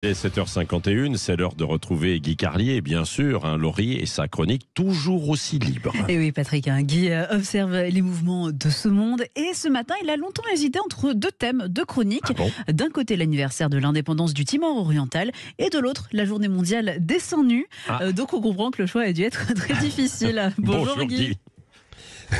Et 7h51, c'est l'heure de retrouver Guy Carlier, bien sûr, Laurie et sa chronique toujours aussi libre. Et oui, Patrick, Guy observe les mouvements de ce monde et ce matin, il a longtemps hésité entre deux thèmes de chronique. Ah bon ? D'un côté, l'anniversaire de l'indépendance du Timor oriental et de l'autre, la journée mondiale des seins nus. Donc on comprend que le choix a dû être très difficile. Bonjour Guy.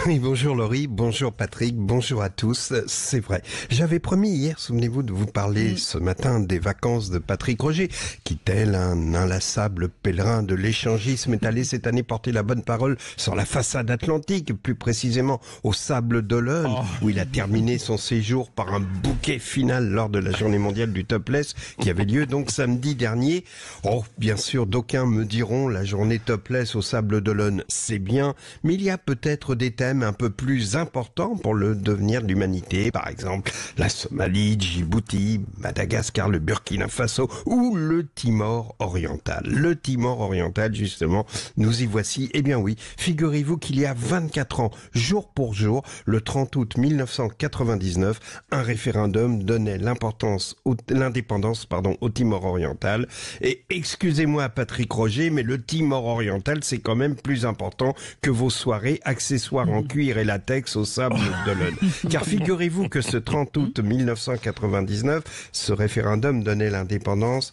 Oui, bonjour Laurie, bonjour Patrick, bonjour à tous. C'est vrai, j'avais promis hier, souvenez-vous, de vous parler ce matin des vacances de Patrick Roger, qui, tel un inlassable pèlerin de l'échangisme, est allé cette année porter la bonne parole sur la façade atlantique, plus précisément au Sable d'Olonne, où il a terminé son séjour par un bouquet final lors de la journée mondiale du topless, qui avait lieu donc samedi dernier. Oh, bien sûr, d'aucuns me diront, la journée topless au Sable d'Olonne, c'est bien, mais il y a peut-être des thèmes un peu plus importants pour le devenir de l'humanité, par exemple la Somalie, Djibouti, Madagascar, le Burkina Faso ou le Timor oriental. Le Timor oriental, justement, nous y voici. Eh bien oui, figurez-vous qu'il y a 24 ans, jour pour jour, le 30 août 1999, un référendum donnait l'indépendance au Timor oriental. Et excusez-moi Patrick Roger, mais le Timor oriental, c'est quand même plus important que vos soirées accessoires en cuir et latex au Sable d'Olonne. Car figurez-vous que ce 30 août 1999, ce référendum donnait l'indépendance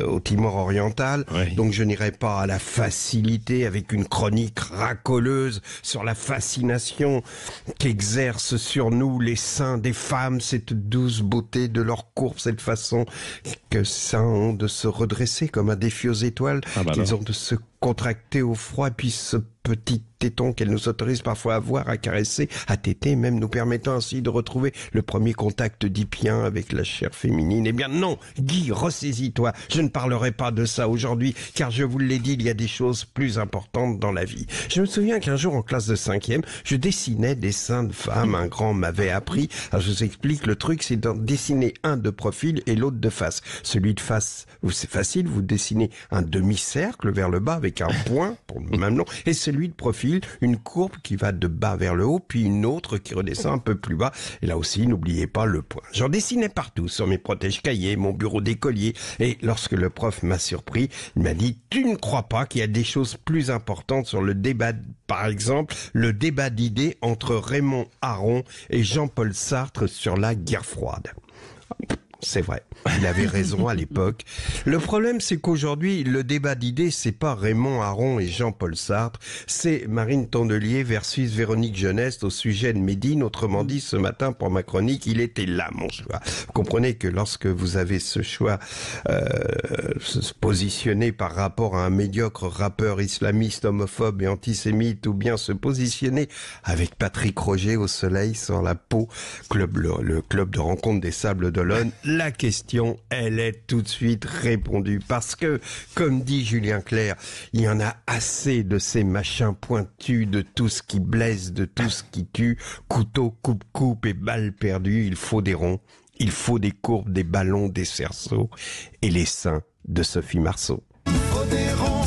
au Timor oriental. Oui. Donc je n'irai pas à la facilité avec une chronique racoleuse sur la fascination qu'exercent sur nous les seins des femmes, cette douce beauté de leur courbe, cette façon que seins ont de se redresser comme à des fieuses étoiles, qu'ils ont de se contracter au froid, puis ce petit téton qu'elle nous autorise parfois à voir, à caresser, à téter, même nous permettant ainsi de retrouver le premier contact oedipien avec la chair féminine. Eh bien non, Guy, ressaisis-toi, je ne parlerai pas de ça aujourd'hui, car je vous l'ai dit, il y a des choses plus importantes dans la vie. Je me souviens qu'un jour en classe de 5e, je dessinais des seins de femmes, un grand m'avait appris. Alors je vous explique, le truc c'est d'en dessiner un de profil et l'autre de face. Celui de face, c'est facile, vous dessinez un demi-cercle vers le bas avec un point pour le même nom, et celui de profil, une courbe qui va de bas vers le haut, puis une autre qui redescend un peu plus bas. Et là aussi, n'oubliez pas le point. J'en dessinais partout, sur mes protège-cahiers, mon bureau d'écolier. Et lorsque le prof m'a surpris, il m'a dit « Tu ne crois pas qu'il y a des choses plus importantes sur le débat, par exemple, le débat d'idées entre Raymond Aron et Jean-Paul Sartre sur la guerre froide ?» C'est vrai, il avait raison à l'époque. Le problème, c'est qu'aujourd'hui, le débat d'idées, c'est pas Raymond Aron et Jean-Paul Sartre, c'est Marine Tondelier versus Véronique Jeunesse au sujet de Médine. Autrement dit, ce matin, pour ma chronique, il était là, mon choix. Vous comprenez que lorsque vous avez ce choix, se positionner par rapport à un médiocre rappeur islamiste, homophobe et antisémite, ou bien se positionner avec Patrick Roger au soleil sur la peau, le club de rencontre des Sables d'Olonne, la question, elle est tout de suite répondue. Parce que, comme dit Julien Clerc, il y en a assez de ces machins pointus, de tout ce qui blesse, de tout ce qui tue. Couteau, coupe-coupe et balles perdues. Il faut des ronds, il faut des courbes, des ballons, des cerceaux et les seins de Sophie Marceau. Il faut des ronds.